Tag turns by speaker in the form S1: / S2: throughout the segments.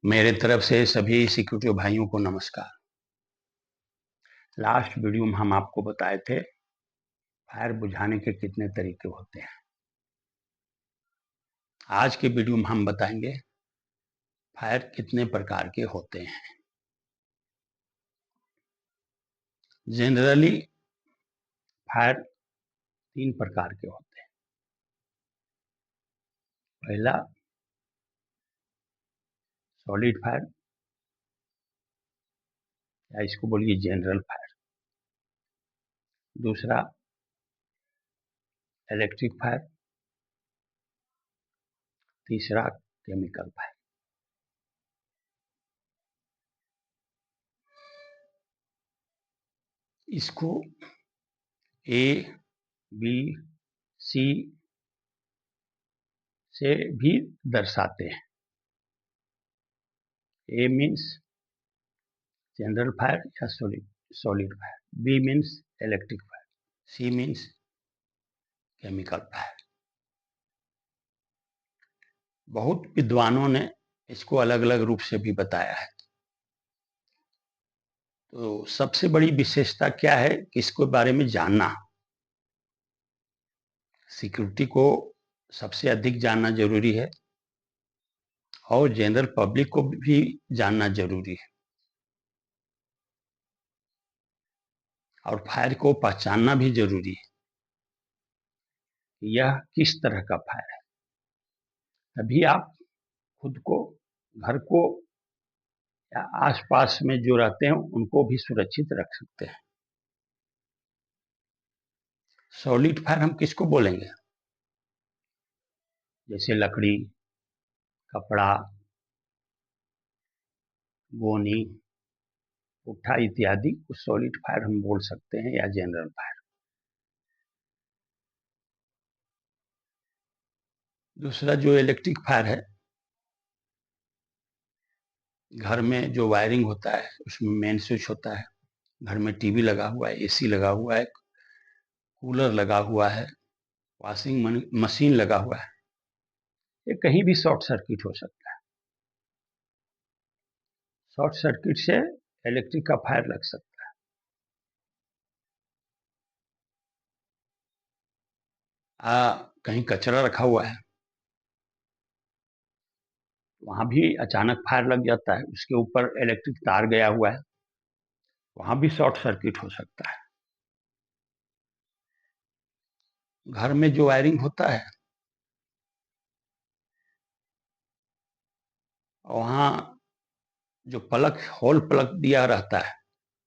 S1: मेरे तरफ से सभी सिक्योरिटी भाइयों को नमस्कार। लास्ट वीडियो में हम आपको बताए थे फायर बुझाने के कितने तरीके होते हैं। आज के वीडियो में हम बताएंगे फायर कितने प्रकार के होते हैं। जनरली फायर 3 प्रकार के होते हैं। पहला सॉलिड फायर या इसको बोलिए जनरल फायर। दूसरा इलेक्ट्रिक फायर। तीसरा केमिकल फायर। इसको ए बी सी से भी दर्शाते हैं। ए मीन्स जनरल फायर या solid fire, B means electric fire, C means chemical fire. बहुत विद्वानों ने इसको अलग अलग रूप से भी बताया है। तो सबसे बड़ी विशेषता क्या है कि इसके बारे में जानना, सिक्योरिटी को सबसे अधिक जानना जरूरी है और जनरल पब्लिक को भी जानना जरूरी है, और फायर को पहचानना भी जरूरी है। यह किस तरह का फायर है, तभी आप खुद को, घर को या आसपास में जो रहते हैं उनको भी सुरक्षित रख सकते हैं। सॉलिड फायर हम किसको बोलेंगे? जैसे लकड़ी, कपड़ा, गोनी, पुट्ठा इत्यादि को सॉलिड फायर हम बोल सकते हैं, या जनरल फायर। दूसरा जो इलेक्ट्रिक फायर है, घर में जो वायरिंग होता है उसमें मेन स्विच होता है, घर में टीवी लगा हुआ है, एसी लगा हुआ है, कूलर लगा हुआ है, वॉशिंग मशीन लगा हुआ है, ये कहीं भी शॉर्ट सर्किट हो सकता है। शॉर्ट सर्किट से इलेक्ट्रिक का फायर लग सकता है। कहीं कचरा रखा हुआ है, वहां भी अचानक फायर लग जाता है, उसके ऊपर इलेक्ट्रिक तार गया हुआ है, वहां भी शॉर्ट सर्किट हो सकता है। घर में जो वायरिंग होता है, वहां जो प्लग, होल प्लग दिया रहता है,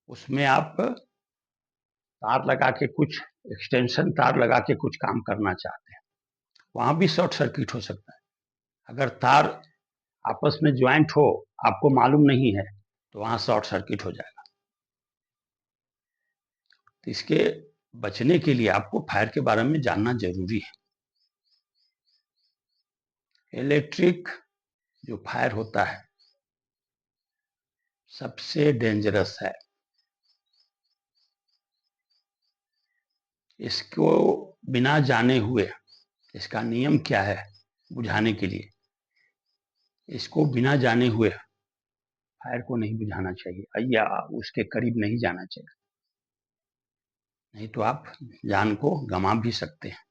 S1: उसमें आप तार लगा के, कुछ एक्सटेंशन तार लगा के कुछ काम करना चाहते हैं, वहां भी शॉर्ट सर्किट हो सकता है। अगर तार आपस में ज्वाइंट हो, आपको मालूम नहीं है, तो वहां शॉर्ट सर्किट हो जाएगा। तो इसके बचने के लिए आपको फायर के बारे में जानना जरूरी है। इलेक्ट्रिक जो फायर होता है सबसे डेंजरस है। इसको बिना जाने हुए, इसका नियम क्या है बुझाने के लिए, इसको बिना जाने हुए फायर को नहीं बुझाना चाहिए या उसके करीब नहीं जाना चाहिए, नहीं तो आप जान को गंवा भी सकते हैं।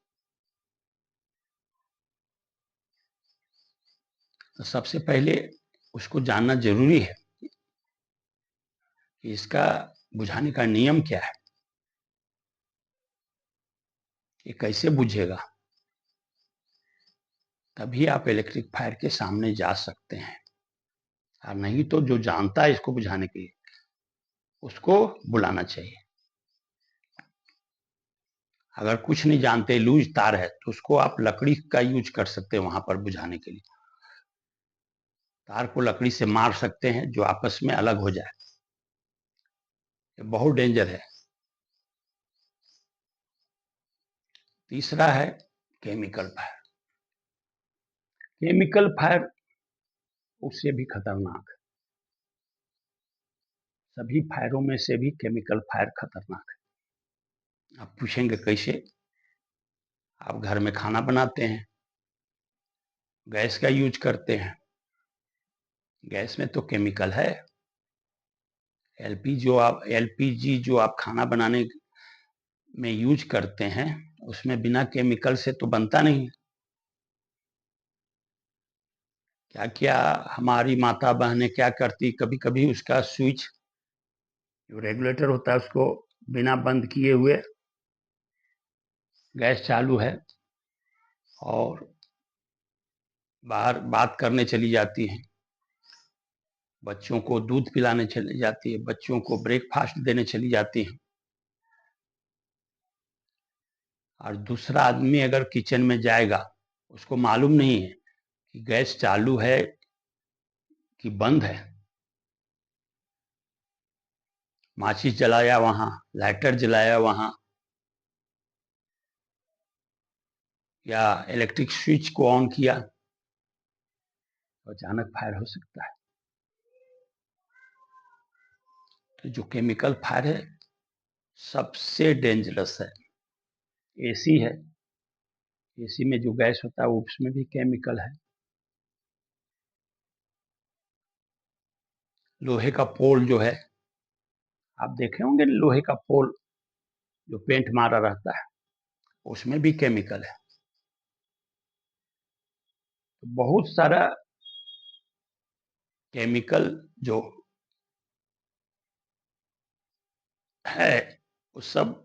S1: तो सबसे पहले उसको जानना जरूरी है कि इसका बुझाने का नियम क्या है, ये कैसे बुझेगा, तभी आप इलेक्ट्रिक फायर के सामने जा सकते हैं। और नहीं तो जो जानता है इसको बुझाने के लिए, उसको बुलाना चाहिए। अगर कुछ नहीं जानते, लूज तार है, तो उसको आप लकड़ी का यूज कर सकते हैं वहां पर बुझाने के लिए। तार को लकड़ी से मार सकते हैं जो आपस में अलग हो जाए, ये बहुत डेंजर है। तीसरा है केमिकल फायर। केमिकल फायर उससे भी खतरनाक है। सभी फायरों में से भी केमिकल फायर खतरनाक है। आप पूछेंगे कैसे? आप घर में खाना बनाते हैं, गैस का यूज करते हैं, गैस में तो केमिकल है। एलपीजी जो आप खाना बनाने में यूज करते हैं, उसमें बिना केमिकल से तो बनता नहीं। क्या क्या हमारी माता बहनें क्या करती, कभी कभी उसका स्विच जो रेगुलेटर होता है उसको बिना बंद किए हुए गैस चालू है और बाहर बात करने चली जाती हैं, बच्चों को दूध पिलाने चली जाती है, बच्चों को ब्रेकफास्ट देने चली जाती हैं। और दूसरा आदमी अगर किचन में जाएगा, उसको मालूम नहीं है कि गैस चालू है कि बंद है। माचिस जलाया वहां, लाइटर जलाया वहां, या इलेक्ट्रिक स्विच को ऑन किया, तो अचानक फायर हो सकता है। तो जो केमिकल फायर है सबसे डेंजरस है। एसी है, एसी में जो गैस होता है उसमें भी केमिकल है। लोहे का पोल जो है, आप देखे होंगे लोहे का पोल जो पेंट मारा रहता है, उसमें भी केमिकल है। तो बहुत सारा केमिकल जो है, वो सब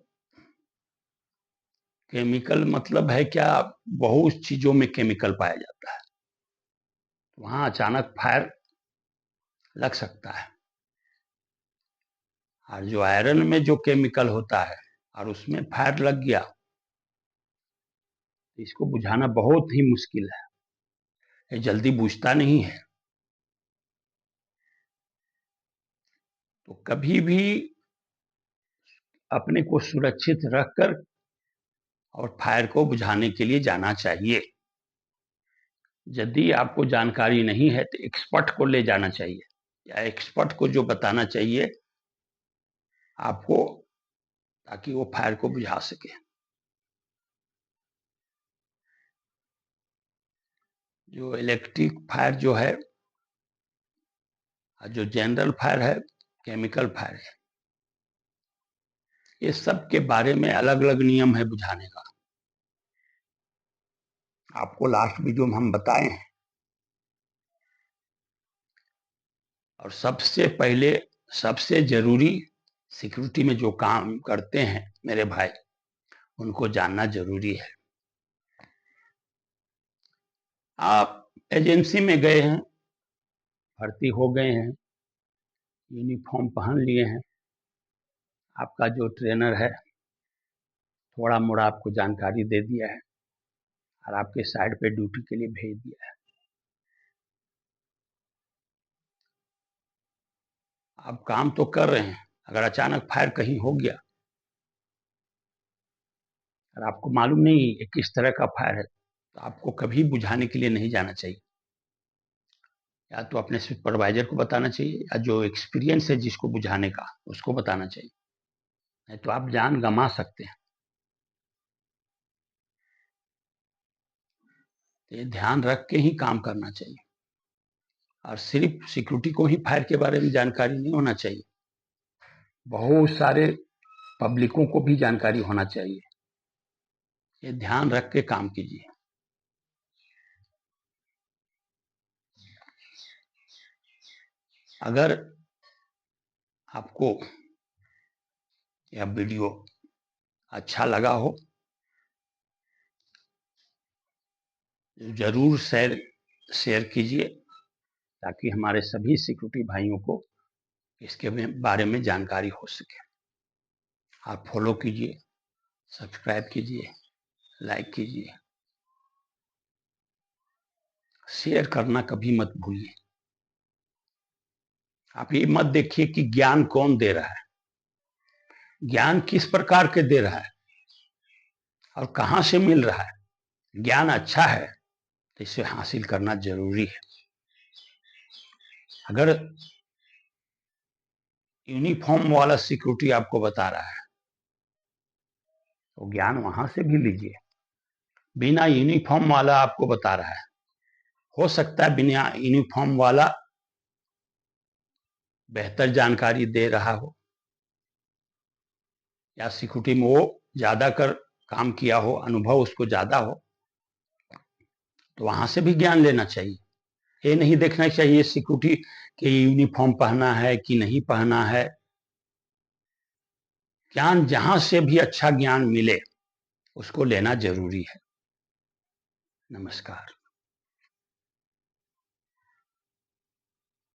S1: केमिकल मतलब है क्या, बहुत चीजों में केमिकल पाया जाता है। वहां अचानक फायर लग सकता है। और जो आयरन में जो केमिकल होता है और उसमें फायर लग गया, इसको बुझाना बहुत ही मुश्किल है, ये जल्दी बुझता नहीं है। तो कभी भी अपने को सुरक्षित रखकर और फायर को बुझाने के लिए जाना चाहिए। यदि आपको जानकारी नहीं है तो एक्सपर्ट को ले जाना चाहिए, या एक्सपर्ट को जो बताना चाहिए आपको, ताकि वो फायर को बुझा सके। जो इलेक्ट्रिक फायर जो है, जो जनरल फायर है, केमिकल फायर है, ये सब के बारे में अलग अलग नियम है बुझाने का। आपको लास्ट वीडियो में हम बताए हैं। और सबसे पहले सबसे जरूरी, सिक्योरिटी में जो काम करते हैं मेरे भाई, उनको जानना जरूरी है। आप एजेंसी में गए हैं, भर्ती हो गए हैं, यूनिफॉर्म पहन लिए हैं, आपका जो ट्रेनर है थोड़ा मोड़ा आपको जानकारी दे दिया है और आपके साइड पे ड्यूटी के लिए भेज दिया है। आप काम तो कर रहे हैं, अगर अचानक फायर कहीं हो गया और आपको मालूम नहीं ये किस तरह का फायर है, तो आपको कभी बुझाने के लिए नहीं जाना चाहिए। या तो अपने सुपरवाइजर को बताना चाहिए, या जो एक्सपीरियंस है जिसको बुझाने का उसको बताना चाहिए, नहीं तो आप जान गंवा सकते हैं। तो ये ध्यान रख के ही काम करना चाहिए। और सिर्फ सिक्योरिटी को ही फायर के बारे में जानकारी नहीं होना चाहिए, बहुत सारे पब्लिकों को भी जानकारी होना चाहिए। ये ध्यान रख के काम कीजिए। अगर आपको यह वीडियो अच्छा लगा हो, जरूर शेयर कीजिए, ताकि हमारे सभी सिक्योरिटी भाइयों को इसके बारे में जानकारी हो सके। आप फॉलो कीजिए, सब्सक्राइब कीजिए, लाइक कीजिए, शेयर करना कभी मत भूलिए। आप ये मत देखिए कि ज्ञान कौन दे रहा है, ज्ञान किस प्रकार के दे रहा है और कहां से मिल रहा है। ज्ञान अच्छा है तो इसे हासिल करना जरूरी है। अगर यूनिफॉर्म वाला सिक्योरिटी आपको बता रहा है तो ज्ञान वहां से भी लीजिए। बिना यूनिफॉर्म वाला आपको बता रहा है, हो सकता है बिना यूनिफॉर्म वाला बेहतर जानकारी दे रहा हो, या सिक्योरिटी में वो ज्यादा कर काम किया हो, अनुभव उसको ज्यादा हो, तो वहां से भी ज्ञान लेना चाहिए। ये नहीं देखना चाहिए सिक्योरिटी के यूनिफॉर्म पहना है कि नहीं पहना है। ज्ञान जहां से भी अच्छा ज्ञान मिले उसको लेना जरूरी है। नमस्कार।